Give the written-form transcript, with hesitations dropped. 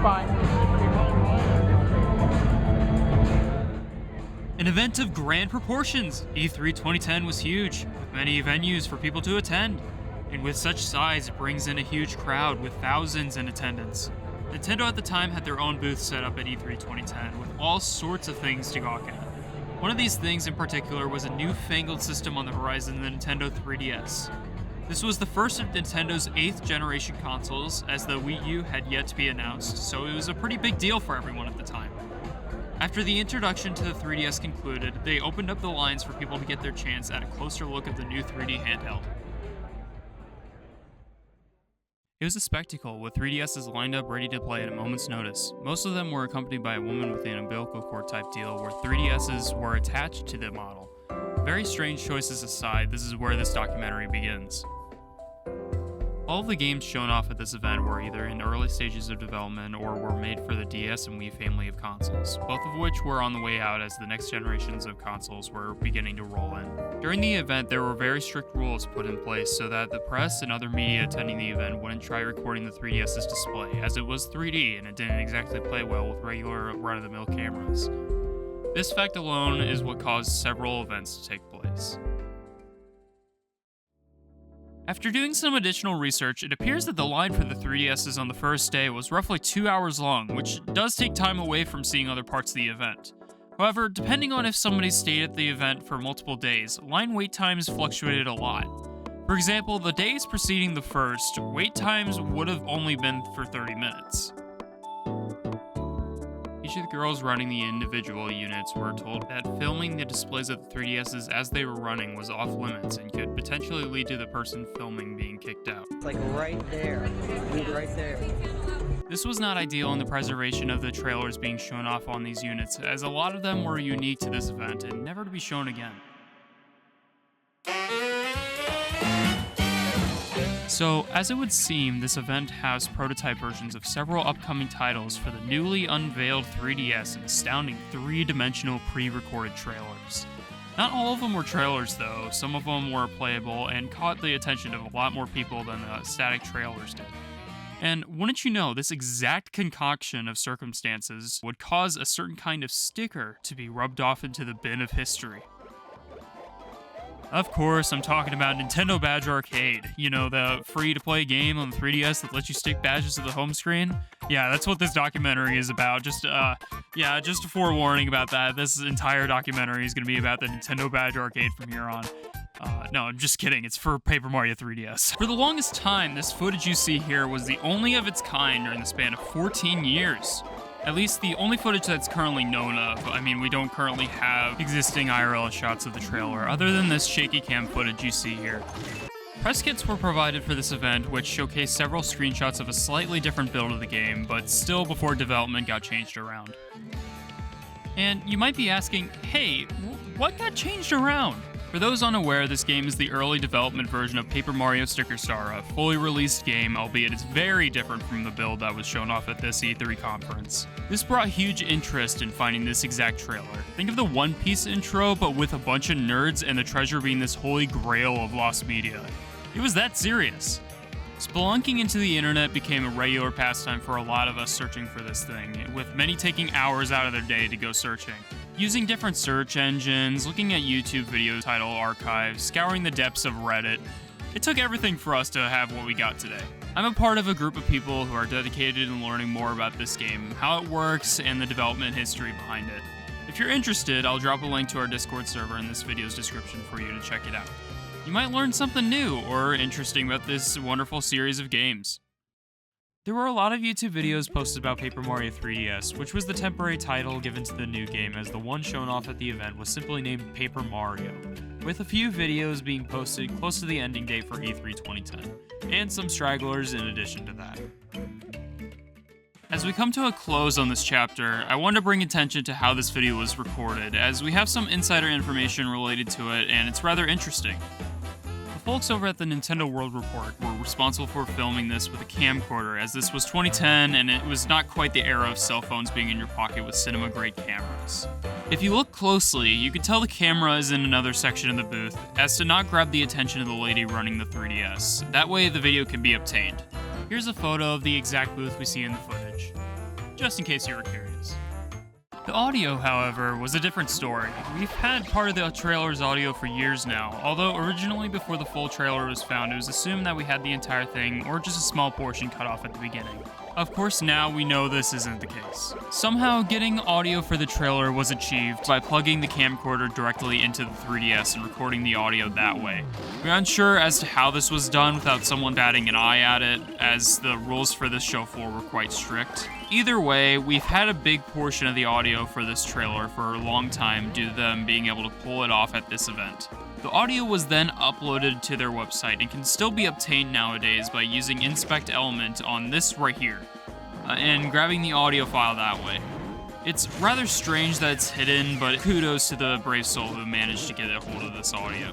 fine. An event of grand proportions, E3 2010 was huge, with many venues for people to attend. And with such size, it brings in a huge crowd with thousands in attendance. Nintendo at the time had their own booth set up at E3 2010 with all sorts of things to gawk at. One of these things in particular was a newfangled system on the horizon, the Nintendo 3DS. This was the first of Nintendo's 8th generation consoles, as the Wii U had yet to be announced, so it was a pretty big deal for everyone at the time. After the introduction to the 3DS concluded, they opened up the lines for people to get their chance at a closer look at the new 3D handheld. It was a spectacle, with 3DSs lined up ready to play at a moment's notice. Most of them were accompanied by a woman with an umbilical cord type deal, where 3DSs were attached to the model. Very strange choices aside, this is where this documentary begins. All of the games shown off at this event were either in early stages of development or were made for the DS and Wii family of consoles, both of which were on the way out as the next generations of consoles were beginning to roll in. During the event, there were very strict rules put in place so that the press and other media attending the event wouldn't try recording the 3DS's display, as it was 3D and it didn't exactly play well with regular run-of-the-mill cameras. This fact alone is what caused several events to take place. After doing some additional research, it appears that the line for the 3DSs on the first day was roughly 2 hours long, which does take time away from seeing other parts of the event. However, depending on if somebody stayed at the event for multiple days, line wait times fluctuated a lot. For example, the days preceding the first, wait times would have only been for 30 minutes. Each of the girls running the individual units were told that filming the displays of the 3DSs as they were running was off limits and could potentially lead to the person filming being kicked out. It's like right there, right there. This was not ideal in the preservation of the trailers being shown off on these units, as a lot of them were unique to this event and never to be shown again. So, as it would seem, this event has prototype versions of several upcoming titles for the newly unveiled 3DS and astounding 3-dimensional pre-recorded trailers. Not all of them were trailers though, some of them were playable and caught the attention of a lot more people than the static trailers did. And wouldn't you know, this exact concoction of circumstances would cause a certain kind of sticker to be rubbed off into the bin of history. Of course, I'm talking about Nintendo Badge Arcade. You know, the free-to-play game on the 3DS that lets you stick badges to the home screen? Yeah, that's what this documentary is about. Just a forewarning about that. This entire documentary is going to be about the Nintendo Badge Arcade from here on. No, I'm just kidding. It's for Paper Mario 3DS. For the longest time, this footage you see here was the only of its kind during the span of 14 years. At least the only footage that's currently known of. I mean, we don't currently have existing IRL shots of the trailer, other than this shaky cam footage you see here. Press kits were provided for this event, which showcased several screenshots of a slightly different build of the game, but still before development got changed around. And you might be asking, hey, what got changed around? For those unaware, this game is the early development version of Paper Mario Sticker Star, a fully released game, albeit it's very different from the build that was shown off at this E3 conference. This brought huge interest in finding this exact trailer. Think of the One Piece intro, but with a bunch of nerds and the treasure being this holy grail of lost media. It was that serious. Spelunking into the internet became a regular pastime for a lot of us searching for this thing, with many taking hours out of their day to go searching. Using different search engines, looking at YouTube video title archives, scouring the depths of Reddit, it took everything for us to have what we got today. I'm a part of a group of people who are dedicated in learning more about this game, how it works, and the development history behind it. If you're interested, I'll drop a link to our Discord server in this video's description for you to check it out. You might learn something new or interesting about this wonderful series of games. There were a lot of YouTube videos posted about Paper Mario 3DS, which was the temporary title given to the new game, as the one shown off at the event was simply named Paper Mario, with a few videos being posted close to the ending date for E3 2010, and some stragglers in addition to that. As we come to a close on this chapter, I want to bring attention to how this video was recorded, as we have some insider information related to it, and it's rather interesting. The folks over at the Nintendo World Report were responsible for filming this with a camcorder, as this was 2010 and it was not quite the era of cell phones being in your pocket with cinema-grade cameras. If you look closely, you can tell the camera is in another section of the booth, as to not grab the attention of the lady running the 3DS. That way the video can be obtained. Here's a photo of the exact booth we see in the footage. just in case you were curious. The audio, however, was a different story. We've had part of the trailer's audio for years now, although originally before the full trailer was found, it was assumed that we had the entire thing, or just a small portion cut off at the beginning. Of course, now we know this isn't the case. Somehow, getting audio for the trailer was achieved by plugging the camcorder directly into the 3DS and recording the audio that way. We're unsure as to how this was done without someone batting an eye at it, as the rules for this show floor were quite strict. Either way, we've had a big portion of the audio for this trailer for a long time due to them being able to pull it off at this event. The audio was then uploaded to their website and can still be obtained nowadays by using Inspect Element on this right here, and grabbing the audio file that way. It's rather strange that it's hidden, but kudos to the brave soul who managed to get a hold of this audio.